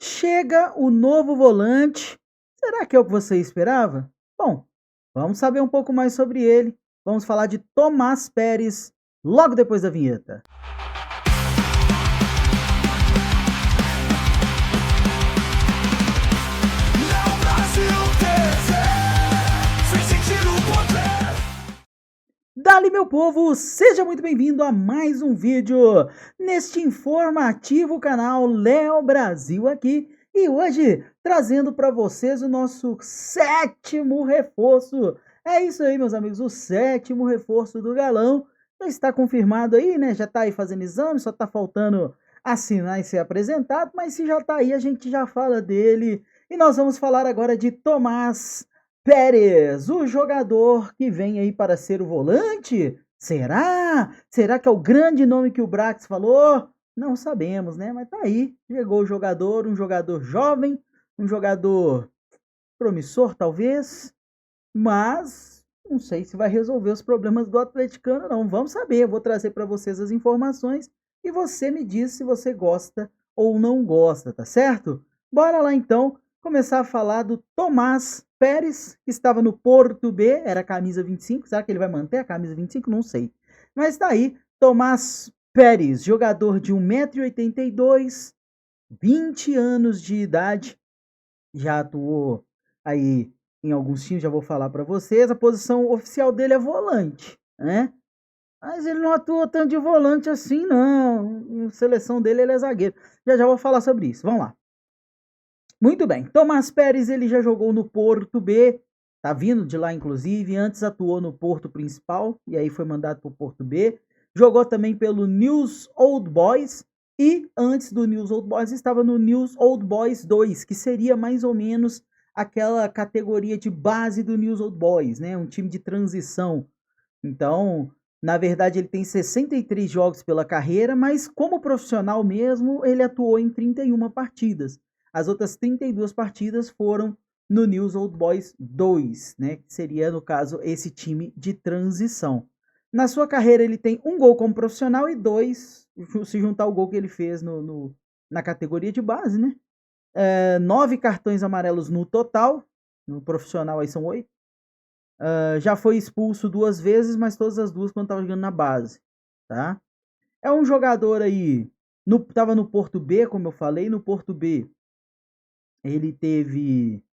Chega o novo volante. Será que é o que você esperava? Bom, vamos saber um pouco mais sobre ele. Vamos falar de Tomás Pérez logo depois da vinheta. Dali, meu povo, seja muito bem-vindo a mais um vídeo neste informativo canal Léo Brasil aqui, e hoje trazendo para vocês o nosso sétimo reforço. É isso aí, meus amigos, o sétimo reforço do Galão. Já está confirmado aí, né? Já está aí fazendo exame, só está faltando assinar e ser apresentado, mas se já está aí, a gente já fala dele. E nós vamos falar agora de Tomás Pérez, o jogador que vem aí para ser o volante. Será? Será que é o grande nome que o Brax falou? Não sabemos, né? Mas tá aí. Chegou o jogador, um jogador jovem, um jogador promissor, talvez, mas não sei se vai resolver os problemas do atleticano, não. Vamos saber. Eu vou trazer para vocês as informações e você me diz se você gosta ou não gosta, tá certo? Bora lá então começar a falar do Tomás Pérez, que estava no Porto B, era a camisa 25. Será que ele vai manter a camisa 25? Não sei. Mas tá aí, Tomás Pérez, jogador de 1,82 m, 20 anos de idade, já atuou aí em alguns times, já vou falar para vocês. A posição oficial dele é volante, né? Mas ele não atua tanto de volante assim, não. A seleção dele, ele é zagueiro. Já vou falar sobre isso. Vamos lá. Muito bem. Tomás Pérez, ele já jogou no Porto B, tá vindo de lá inclusive, antes atuou no Porto Principal, e aí foi mandado para o Porto B. Jogou também pelo News Old Boys, e antes do News Old Boys estava no News Old Boys 2, que seria mais ou menos aquela categoria de base do News Old Boys, né? Um time de transição. Então, na verdade, ele tem 63 jogos pela carreira, mas como profissional mesmo, ele atuou em 31 partidas. As outras 32 partidas foram no News Old Boys 2, né? Que seria, no caso, esse time de transição. Na sua carreira, ele tem um gol como profissional e 2, se juntar o gol que ele fez na categoria de base, né? 9 cartões amarelos no total. No profissional aí são 8. Já foi expulso 2 vezes, mas todas as duas quando estava jogando na base, tá? É um jogador aí, estava no Porto B, como eu falei. No Porto B ele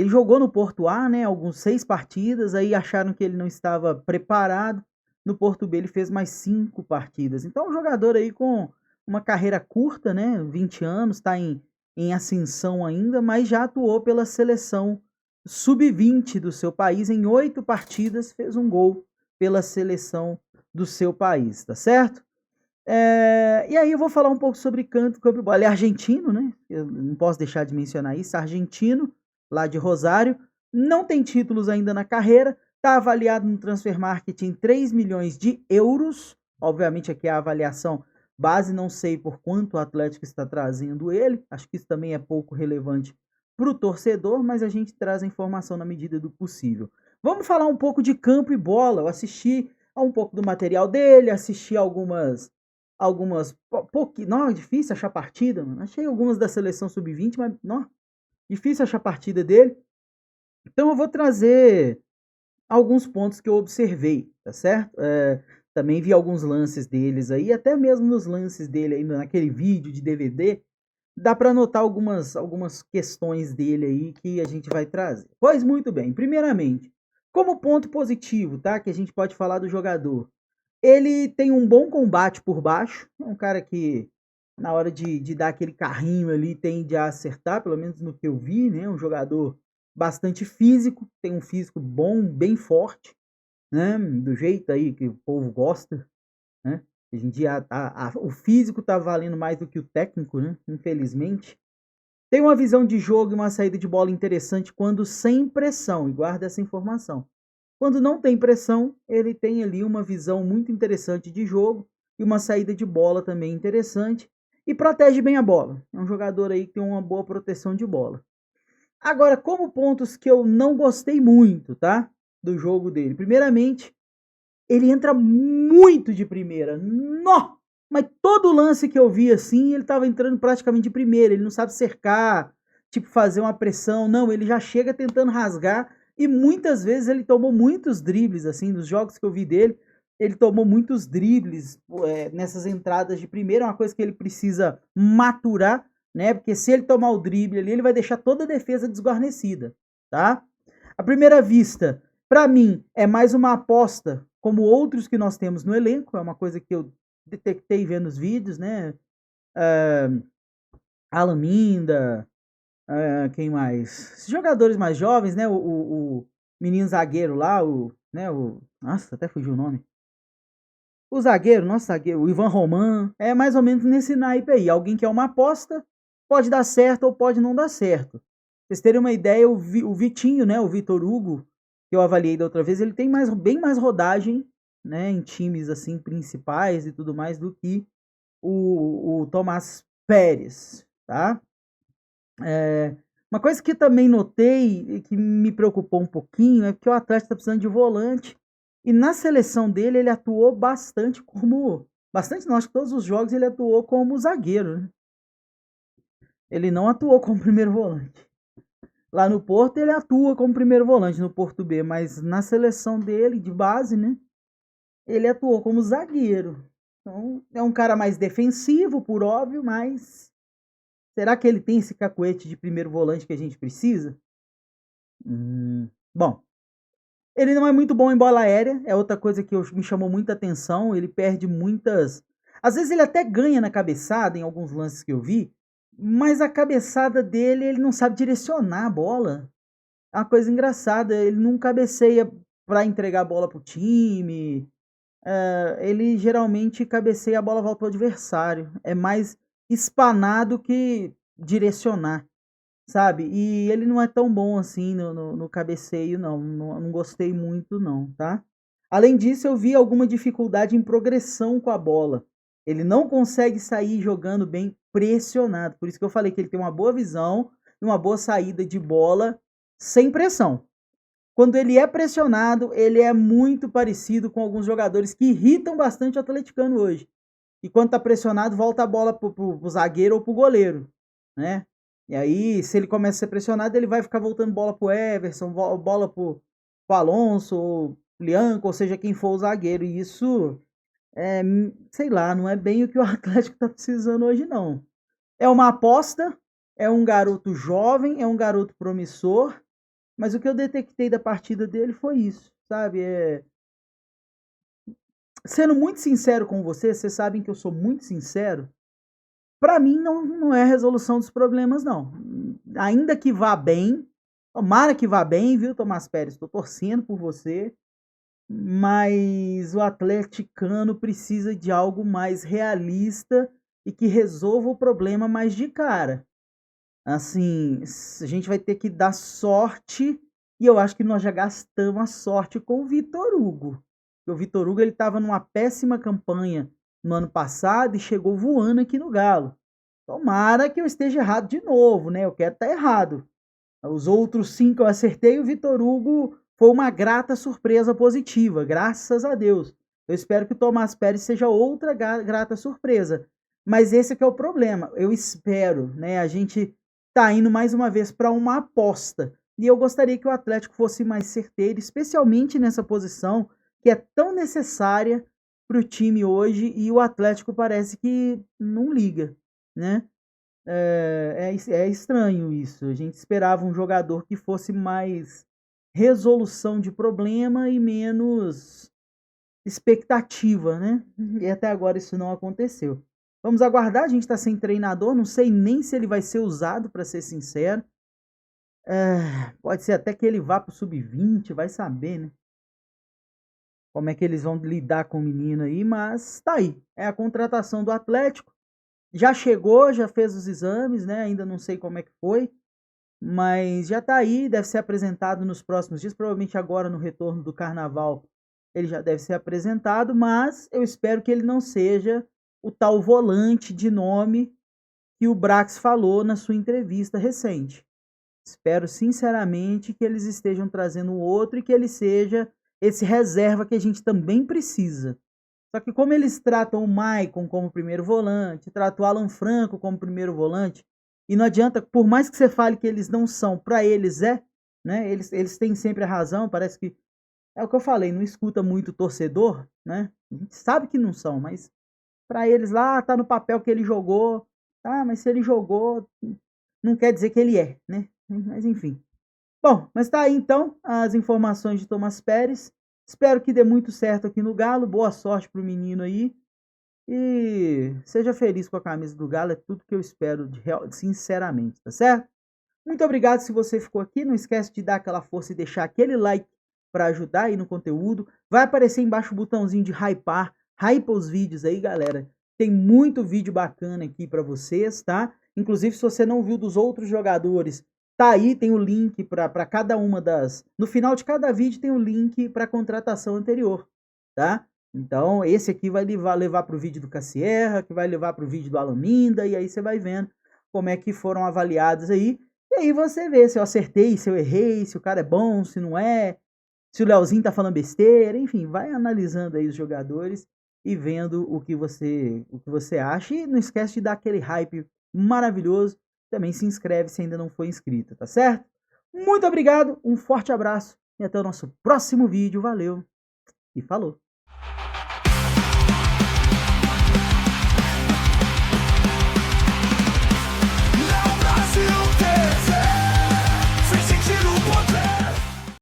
jogou no Porto A, né, alguns 6 partidas, aí acharam que ele não estava preparado. No Porto B ele fez mais 5 partidas. Então é um jogador aí com uma carreira curta, né, 20 anos, está em ascensão ainda, mas já atuou pela seleção sub-20 do seu país. Em 8 partidas fez um gol pela seleção do seu país, tá certo? E aí eu vou falar um pouco sobre campo e bola. Ele é argentino, né? Eu não posso deixar de mencionar isso. Argentino, lá de Rosário. Não tem títulos ainda na carreira. Está avaliado no Transfermarkt em 3 milhões de euros. Obviamente aqui é a avaliação base. Não sei por quanto o Atlético está trazendo ele. Acho que isso também é pouco relevante para o torcedor, mas a gente traz a informação na medida do possível. Vamos falar um pouco de campo e bola. Eu assisti a um pouco do material dele, assisti algumas não, é difícil achar partida, mano. Achei algumas da seleção sub-20, mas não, difícil achar partida dele. Então eu vou trazer alguns pontos que eu observei, tá certo? Também vi alguns lances deles aí, até mesmo nos lances dele aí naquele vídeo de DVD, dá para notar algumas questões dele aí que a gente vai trazer. Pois muito bem, primeiramente, como ponto positivo, tá? Que a gente pode falar do jogador. Ele tem um bom combate por baixo, é um cara que na hora de dar aquele carrinho ali tende a acertar, pelo menos no que eu vi, né? Um jogador bastante físico, tem um físico bom, bem forte, né? Do jeito aí que o povo gosta, né? Hoje em dia o físico tá valendo mais do que o técnico, né? Infelizmente. Tem uma visão de jogo e uma saída de bola interessante quando sem pressão, e guarda essa informação. Quando não tem pressão, ele tem ali uma visão muito interessante de jogo e uma saída de bola também interessante, e protege bem a bola. É um jogador aí que tem uma boa proteção de bola. Agora, como pontos que eu não gostei muito, tá? Do jogo dele. Primeiramente, ele entra muito de primeira. Mas todo lance que eu vi assim, ele estava entrando praticamente de primeira. Ele não sabe cercar, tipo, fazer uma pressão. Não, ele já chega tentando rasgar. E muitas vezes ele tomou muitos dribles, assim, nos jogos que eu vi dele. Ele tomou muitos dribles nessas entradas de primeira. É uma coisa que ele precisa maturar, né? Porque se ele tomar o drible ali, ele vai deixar toda a defesa desguarnecida, tá? À primeira vista, para mim, é mais uma aposta, como outros que nós temos no elenco. É uma coisa que eu detectei vendo os vídeos, né? Alan Minda, quem mais? Esses jogadores mais jovens, né? O menino zagueiro lá, nossa, até fugiu o nome. O zagueiro, nosso zagueiro, o Ivan Roman, é mais ou menos nesse naipe aí. Alguém que é uma aposta, pode dar certo ou pode não dar certo. Pra vocês terem uma ideia, o Vitinho, né? O Vitor Hugo, que eu avaliei da outra vez, ele tem bem mais rodagem, né? Em times assim principais e tudo mais do que o Tomás Pérez, tá? Uma coisa que também notei e que me preocupou um pouquinho é que o Atlético está precisando de volante. E na seleção dele ele atuou bastante como. Bastante não, acho que todos os jogos ele atuou como zagueiro, né? Ele não atuou como primeiro volante. Lá no Porto ele atua como primeiro volante no Porto B, mas na seleção dele, de base, né? Ele atuou como zagueiro. Então é um cara mais defensivo, por óbvio, mas será que ele tem esse cacuete de primeiro volante que a gente precisa? Bom, ele não é muito bom em bola aérea, é outra coisa que me chamou muita atenção. Ele perde muitas. Às vezes ele até ganha na cabeçada em alguns lances que eu vi, mas a cabeçada dele, ele não sabe direcionar a bola. É uma coisa engraçada, ele não cabeceia para entregar a bola pro time. Ele geralmente cabeceia a bola volta pro adversário. É mais espanado que direcionar, sabe? E ele não é tão bom assim no cabeceio, não. Não gostei muito, não, tá? Além disso, eu vi alguma dificuldade em progressão com a bola. Ele não consegue sair jogando bem pressionado. Por isso que eu falei que ele tem uma boa visão e uma boa saída de bola sem pressão. Quando ele é pressionado, ele é muito parecido com alguns jogadores que irritam bastante o atleticano hoje. E quando tá pressionado, volta a bola pro zagueiro ou pro goleiro, né? E aí, se ele começa a ser pressionado, ele vai ficar voltando bola pro Everson, bola pro Alonso, ou Lianco, ou seja, quem for o zagueiro. E isso, sei lá, não é bem o que o Atlético tá precisando hoje, não. É uma aposta, é um garoto jovem, é um garoto promissor, mas o que eu detectei da partida dele foi isso, sabe? Sendo muito sincero com vocês sabem que eu sou muito sincero. Para mim não é a resolução dos problemas, não. Ainda que vá bem, tomara que vá bem, viu, Tomás Pérez? Estou torcendo por você, mas o atleticano precisa de algo mais realista e que resolva o problema mais de cara. Assim, a gente vai ter que dar sorte, e eu acho que nós já gastamos a sorte com o Vitor Hugo. O Vitor Hugo ele estava numa péssima campanha no ano passado e chegou voando aqui no Galo. Tomara que eu esteja errado de novo, né? Eu quero estar errado. Os outros 5 eu acertei, o Vitor Hugo foi uma grata surpresa positiva, graças a Deus. Eu espero que o Tomás Pérez seja outra grata surpresa. Mas esse é que é o problema. Eu espero, né? A gente tá indo mais uma vez para uma aposta. E eu gostaria que o Atlético fosse mais certeiro, especialmente nessa posição que é tão necessária para o time hoje, e o Atlético parece que não liga, né? É estranho isso. A gente esperava um jogador que fosse mais resolução de problema e menos expectativa, né? E até agora isso não aconteceu. Vamos aguardar, a gente está sem treinador, não sei nem se ele vai ser usado, para ser sincero. Pode ser até que ele vá para o sub-20, vai saber, né? Como é que eles vão lidar com o menino aí, mas tá aí. É a contratação do Atlético. Já chegou, já fez os exames, né? Ainda não sei como é que foi, mas já tá aí, deve ser apresentado nos próximos dias, provavelmente agora no retorno do carnaval ele já deve ser apresentado, mas eu espero que ele não seja o tal volante de nome que o Brax falou na sua entrevista recente. Espero sinceramente que eles estejam trazendo outro e que ele seja esse reserva que a gente também precisa. Só que como eles tratam o Maicon como primeiro volante, tratam o Alan Franco como primeiro volante, e não adianta, por mais que você fale que eles não são, para eles né? Eles têm sempre a razão, parece que é o que eu falei, não escuta muito o torcedor, né? A gente sabe que não são, mas para eles lá tá no papel que ele jogou, tá? Mas se ele jogou, não quer dizer que ele né? Mas enfim. Bom, mas tá aí então as informações de Thomas Pérez. Espero que dê muito certo aqui no Galo. Boa sorte pro menino aí. E seja feliz com a camisa do Galo, é tudo que eu espero, sinceramente, tá certo? Muito obrigado se você ficou aqui. Não esquece de dar aquela força e deixar aquele like para ajudar aí no conteúdo. Vai aparecer embaixo o botãozinho de hypar. Hypa os vídeos aí, galera. Tem muito vídeo bacana aqui para vocês, tá? Inclusive, se você não viu dos outros jogadores, tá aí, tem o link para cada uma das... No final de cada vídeo tem o link para a contratação anterior, tá? Então, esse aqui vai levar para o vídeo do Cassierra, que vai levar para o vídeo do Alaminda, e aí você vai vendo como é que foram avaliados aí. E aí você vê se eu acertei, se eu errei, se o cara é bom, se não é, se o Leozinho tá falando besteira, enfim, vai analisando aí os jogadores e vendo o que você acha. E não esquece de dar aquele hype maravilhoso. Também se inscreve se ainda não for inscrito, tá certo? Muito obrigado, um forte abraço e até o nosso próximo vídeo. Valeu e falou!